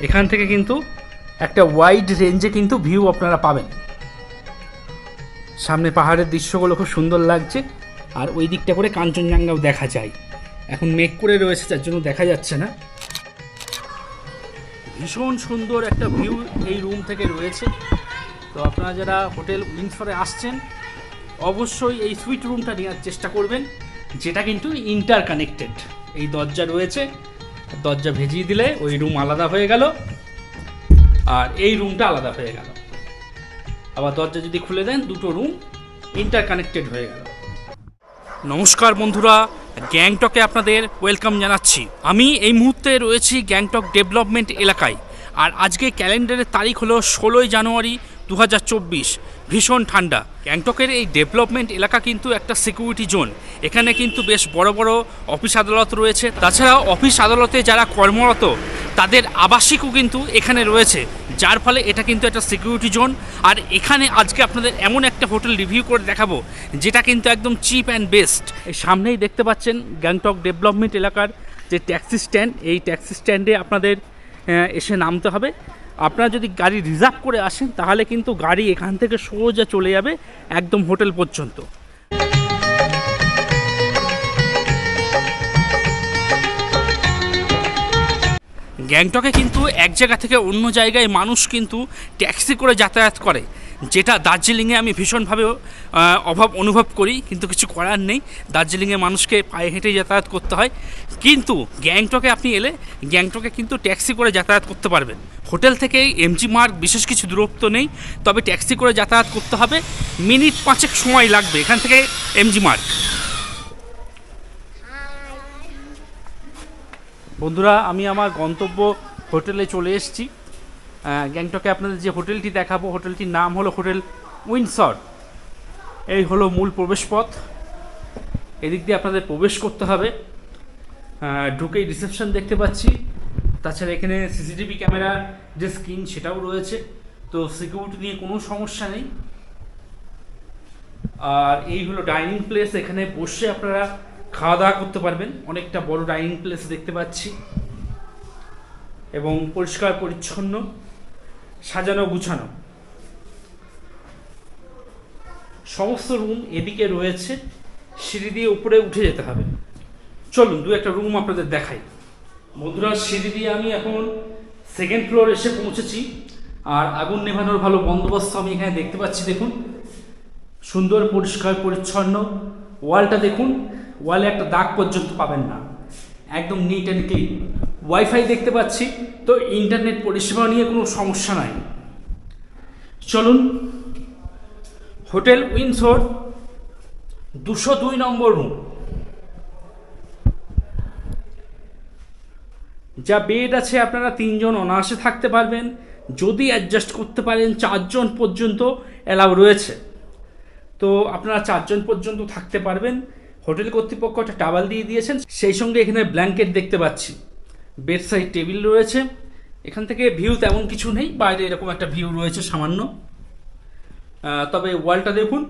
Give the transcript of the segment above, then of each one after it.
এখান থেকে কিন্তু একটা ওয়াইড রেঞ্জে কিন্তু ভিউ আপনারা পাবেন। সামনে পাহাড়ের দৃশ্যগুলো খুব সুন্দর লাগছে, আর ওই দিকটা করে কাঞ্চনজঙ্ঘাও দেখা যায়। এখন মেঘ করে রয়েছে, তার জন্য দেখা যাচ্ছে না। ভীষণ সুন্দর একটা ভিউ এই রুম থেকে রয়েছে। তো আপনারা যারা হোটেল উইন্ডসরে আসছেন অবশ্যই এই সুইট রুমটা নেওয়ার চেষ্টা করবেন, যেটা কিন্তু ইন্টার কানেক্টেড। এই দরজা রয়েছে, দরজা ভেজিয়ে দিলে ওই রুম আলাদা হয়ে গেল আর এই রুমটা আলাদা হয়ে গেল। আবার দরজা যদি খুলে দেন দুটো রুম ইন্টার কানেক্টেড হয়ে গেল। নমস্কার বন্ধুরা, গ্যাংটকে আপনাদের ওয়েলকাম জানাচ্ছি। আমি এই মুহূর্তে রয়েছি গ্যাংটক ডেভেলপমেন্ট এলাকায়, আর আজকে ক্যালেন্ডারের তারিখ হলো 16 জানুয়ারি 2024। ভীষণ ঠান্ডা। গ্যাংটকের এই ডেভেলপমেন্ট এলাকা কিন্তু একটা সিকিউরিটি জোন। এখানে কিন্তু বেশ বড় বড় অফিস আদালত রয়েছে। তাছাড়াও অফিস আদালতে যারা কর্মরত তাদের আবাসিকও কিন্তু এখানে রয়েছে, যার ফলে এটা কিন্তু একটা সিকিউরিটি জোন। আর এখানে আজকে আপনাদের এমন একটা হোটেল রিভিউ করে দেখাবো যেটা কিন্তু একদম চিপ অ্যান্ড বেস্ট। এই সামনেই দেখতে পাচ্ছেন গ্যাংটক ডেভেলপমেন্ট এলাকার যে ট্যাক্সি স্ট্যান্ড, এই ট্যাক্সি স্ট্যান্ডে আপনাদের এসে নামতে হবে। আপনারা যদি গাড়ি রিজার্ভ করে আসেন তাহলে কিন্তু গাড়ি এখান থেকে সোজা চলে যাবে একদম হোটেল পর্যন্ত। গ্যাংটকে কিন্তু এক জায়গা থেকে অন্য জায়গায় মানুষ কিন্তু ট্যাক্সি করে যাতায়াত করে, যেটা দার্জিলিংয়ে আমি ভীষণভাবে অভাব অনুভব করি, কিন্তু কিছু করার নেই। দার্জিলিংয়ে মানুষকে পায়ে হেঁটে যাতায়াত করতে হয়, কিন্তু গ্যাংটকে আপনি এলে গ্যাংটকে কিন্তু ট্যাক্সি করে যাতায়াত করতে পারবেন। হোটেল থেকে এমজি মার্গ বিশেষ কিছু দূরত্ব নেই, তবে ট্যাক্সি করে যাতায়াত করতে হবে। মিনিট 5 সময় লাগবে এখান থেকে এমজি মার্গ। বন্ধুরা, আমি আমার গন্তব্য হোটেলে চলে এসেছি। গ্যাংটকে আপনাদের যে হোটেলটি দেখাবো, হোটেলটির নাম হলো হোটেল উইন্ডসর। এই হলো মূল প্রবেশপথ। এদিক দিয়ে আপনাদের প্রবেশ করতে হবে। ঢুকেই রিসেপশন দেখতে পাচ্ছি। তাছাড়া এখানে সিসিটিভি ক্যামেরার যে স্ক্রিন সেটাও রয়েছে, তো সিকিউরিটি নিয়ে কোনো সমস্যা নেই। আর এই হলো ডাইনিং প্লেস। এখানে বসে আপনারা খাওয়া দাওয়া করতে পারবেন। অনেকটা বড় ডাইনিং প্লেস দেখতে পাচ্ছি এবং পরিষ্কার পরিচ্ছন্ন, সাজানো গুছানো। সমস্ত রুম এদিকে রয়েছে, সিঁড়ি দিয়ে উপরে উঠে যেতে হবে। চলুন দু একটা রুম আপনাদের দেখাই। বন্ধুরা, সিঁড়ি দিয়ে আমি এখন সেকেন্ড ফ্লোর এসে পৌঁছেছি, আর আগুন নেভানোর ভালো বন্দোবস্ত আমি এখানে দেখতে পাচ্ছি। দেখুন, সুন্দর পরিষ্কার পরিচ্ছন্ন। ওয়ালটা দেখুন, ওয়ালে একটা দাগ পর্যন্ত পাবেন না, একদম নিট অ্যান্ড ক্লিন। ওয়াইফাই দেখতে পাচ্ছি, তো ইন্টারনেট পরিষেবা নিয়ে কোনো সমস্যা নাই। চলুন, হোটেল উইন্ডসর 202 নম্বর রুম। যা বেড আছে আপনারা 3 জন অনায়াসে থাকতে পারবেন। যদি অ্যাডজাস্ট করতে পারেন 4 জন পর্যন্ত অ্যালাউ রয়েছে, তো আপনারা 4 জন পর্যন্ত থাকতে পারবেন। হোটেল কর্তৃপক্ষ একটা টাওয়াল দিয়ে দিয়েছেন, সেই সঙ্গে এখানে ব্ল্যাঙ্কেট দেখতে পাচ্ছি। বেড সাইড টেবিল রয়েছে। এখান থেকে ভিউ তেমন কিছু নেই, বাইরে এরকম একটা ভিউ রয়েছে সামান্য। তবে ওয়ালটা দেখুন,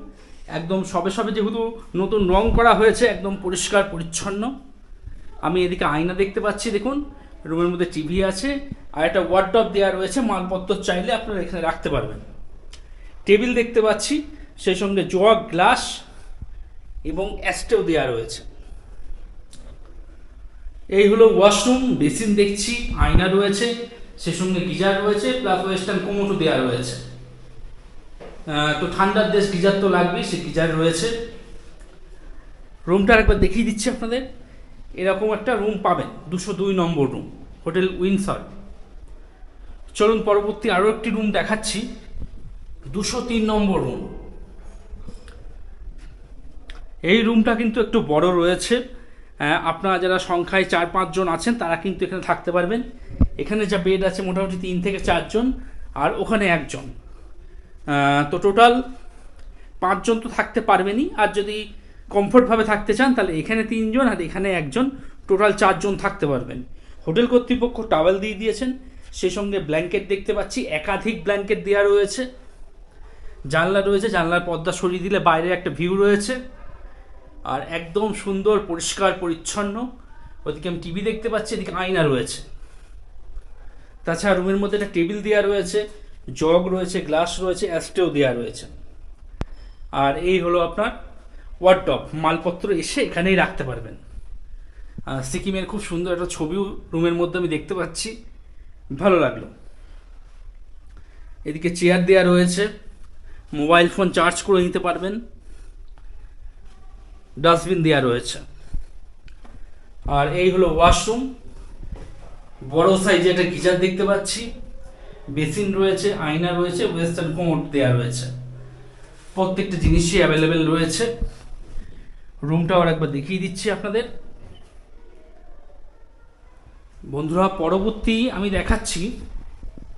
একদম সবে সবে যেহেতু নতুন রং করা হয়েছে, একদম পরিষ্কার পরিচ্ছন্ন। আমি এদিকে আয়না দেখতে পাচ্ছি। দেখুন, রুমের মধ্যে টিভি আছে, আর একটা ওয়ার্ডরোব দেওয়া রয়েছে। মালপত্র চাইলে আপনারা এখানে রাখতে পারবেন। টেবিল দেখতে পাচ্ছি, সেই সঙ্গে জগ, গ্লাস এবং অ্যাস্টেও দেওয়া রয়েছে। এই হলো ওয়াশরুম। বেসিন দেখছি, আয়না রয়েছে, সেই সঙ্গে গিজার রয়েছে, প্লাস ওয়েস্টার্ন কোমোটো দেওয়া রয়েছে। তো ঠান্ডার দেশ, গিজার তো লাগবেই, সে গিজার রয়েছে। রুমটা একবার দেখিয়ে দিচ্ছি আপনাদের। এরকম একটা রুম পাবেন, 202 নম্বর রুম, হোটেল উইন্ডসর। চলুন পরবর্তী আরও একটি রুম দেখাচ্ছি, 203 নম্বর রুম। এই রুমটা কিন্তু একটু বড় রয়েছে। আপনারা যারা সংখ্যায় 4-5 জন আছেন তারা কিন্তু এখানে থাকতে পারবেন। এখানে যা বেড আছে মোটামুটি 3 থেকে 4 জন, আর ওখানে 1 জন, তো টোটাল 5 জন তো থাকতে পারবেনই। আর যদি কমফোর্টভাবে থাকতে চান তাহলে এখানে 3 জন আর এখানে 1 জন, টোটাল 4 জন থাকতে পারবেন। হোটেল কর্তৃপক্ষ টাওয়েল দিয়ে দিয়েছেন, সেই সঙ্গে ব্ল্যাঙ্কেট দেখতে পাচ্ছি, একাধিক ব্ল্যাঙ্কেট দেওয়া রয়েছে। জানলা রয়েছে, জানলার পর্দা সরিয়ে দিলে বাইরে একটা ভিউ রয়েছে, আর একদম সুন্দর পরিষ্কার পরিচ্ছন্ন। ওদিকে আমি টিভি দেখতে পাচ্ছি, এদিকে আয়না রয়েছে। তাছাড়া রুমের মধ্যে একটা টেবিল দেওয়া রয়েছে, জগ রয়েছে, গ্লাস রয়েছে, অ্যাস্ট্রেও দেওয়া রয়েছে। আর এই হলো আপনার ওয়ার্ডরোব, মালপত্র এসে এখানেই রাখতে পারবেন। সিকিমের খুব সুন্দর একটা ছবিও রুমের মধ্যে আমি দেখতে পাচ্ছি, ভালো লাগলো। এদিকে চেয়ার দেওয়া রয়েছে, মোবাইল ফোন চার্জ করে নিতে পারবেন, ডাস্টবিন দেওয়া রয়েছে। আর এই হলো ওয়াশরুম, বড় সাইজে একটা গিজার দেখতে পাচ্ছি, বেসিন রয়েছে, আয়না রয়েছে, ওয়েস্টার্ন কোমোড দেওয়া রয়েছে, প্রত্যেকটা জিনিসই অ্যাভেলেবেল রয়েছে। রুমটাও একবার দেখিয়ে দিচ্ছি আপনাদের বন্ধুরা। পরবর্তী আমি দেখাচ্ছি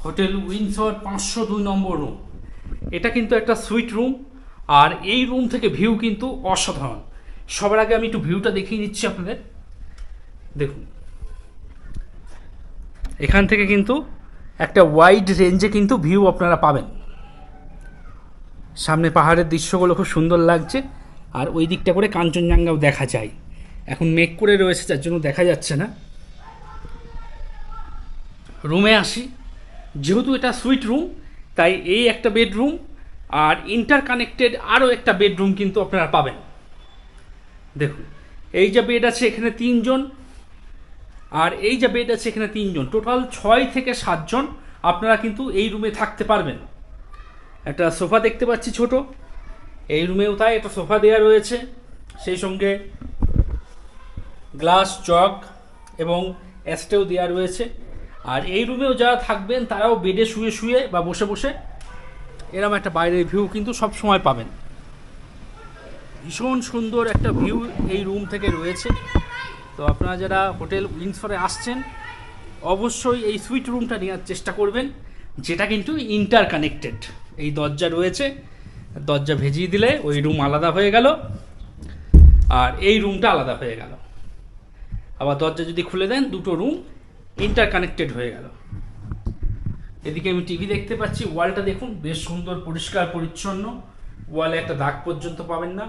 হোটেল উইন্ডসর 502 নম্বর রুম। এটা কিন্তু একটা সুইট রুম, আর এই রুম থেকে ভিউ কিন্তু অসাধারণ। সবার আগে আমি একটু ভিউটা দেখিয়ে নিচ্ছি আপনাদের। দেখুন, এখান থেকে কিন্তু একটা ওয়াইড রেঞ্জে কিন্তু ভিউ আপনারা পাবেন। সামনে পাহাড়ের দৃশ্যগুলো খুব সুন্দর লাগছে, আর ওই দিকটা করে কাঞ্চনজঙ্ঘাও দেখা যায়। এখন মেঘ করে রয়েছে, যার জন্য দেখা যাচ্ছে না। রুমে আসি, যেহেতু এটা সুইট রুম, তাই এই একটা বেডরুম আর ইন্টারকানেক্টেড আরও একটা বেডরুম কিন্তু আপনারা পাবেন। দেখুন, এই যে বেড আছে এখানে 3 জন, আর এই যে বেড আছে এখানে 3 জন, টোটাল 6 থেকে 7 জন আপনারা কিন্তু এই রুমে থাকতে পারবেন। একটা সোফা দেখতে পাচ্ছি ছোট, এই রুমেও তাই একটা সোফা দেওয়া রয়েছে, সেই সঙ্গে গ্লাস, জগ এবং অ্যাস্ট্রেও দেওয়া রয়েছে। আর এই রুমেও যারা থাকবেন তারাও বেডে শুয়ে শুয়ে বা বসে বসে এরকম একটা বাইরের ভিউ কিন্তু সব সময় পাবেন। ভীষণ সুন্দর একটা ভিউ এই রুম থেকে রয়েছে। তো আপনারা যারা হোটেল উইন্ডসরে আসছেন অবশ্যই এই সুইট রুমটা নেওয়ার চেষ্টা করবেন, যেটা কিন্তু ইন্টারকানেক্টেড। এই দরজা রয়েছে, দরজা ভেজিয়ে দিলে ওই রুম আলাদা হয়ে গেল আর এই রুমটা আলাদা হয়ে গেল। আবার দরজা যদি খুলে দেন, দুটো রুম ইন্টারকানেক্টেড হয়ে গেল। এদিকে আমি টিভি দেখতে পাচ্ছি, ওয়ালটা দেখুন বেশ সুন্দর, পরিষ্কার পরিচ্ছন্ন, ওয়ালে একটা দাগ পর্যন্ত পাবেন না।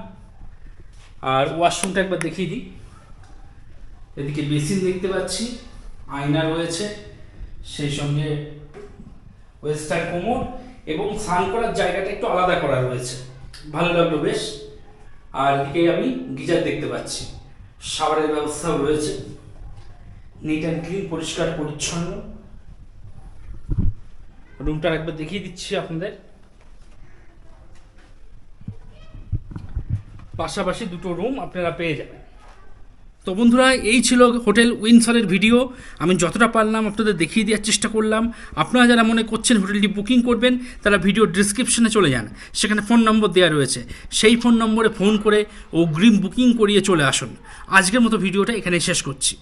আর ওয়াশরুমটা একবার দেখিয়ে দিই। এদিকে বেসিন দেখতে পাচ্ছি, আয়না রয়েছে, সেই সঙ্গে ওয়েস্টার্ন কোমোড এবং স্নান করার জায়গাটা একটু আলাদা করা রয়েছে, ভালো লাগলো বেশ। আর এদিকে আমি গিজার দেখতে পাচ্ছি, শাওয়ারের ব্যবস্থাও রয়েছে, নিট অ্যান্ড ক্লিন, পরিষ্কার পরিচ্ছন্ন। রুমটা একবার দেখিয়ে দিচ্ছি আপনাদের। পাশাপাশি দুটো রুম আপনারা পেয়ে যাবেন। তো বন্ধুরা, এই ছিল হোটেল উইন্ডসরের ভিডিও। আমি যতটা পারলাম আপনাদের দেখিয়ে দেওয়ার চেষ্টা করলাম। আপনারা যারা মনে করছেন হোটেলটি বুকিং করবেন, তারা ভিডিও ডিসক্রিপশনে চলে যান, সেখানে ফোন নম্বর দেওয়া রয়েছে, সেই ফোন নম্বরে ফোন করে অগ্রিম বুকিং করিয়ে চলে আসুন। আজকের মতো ভিডিওটা এখানেই শেষ করছি।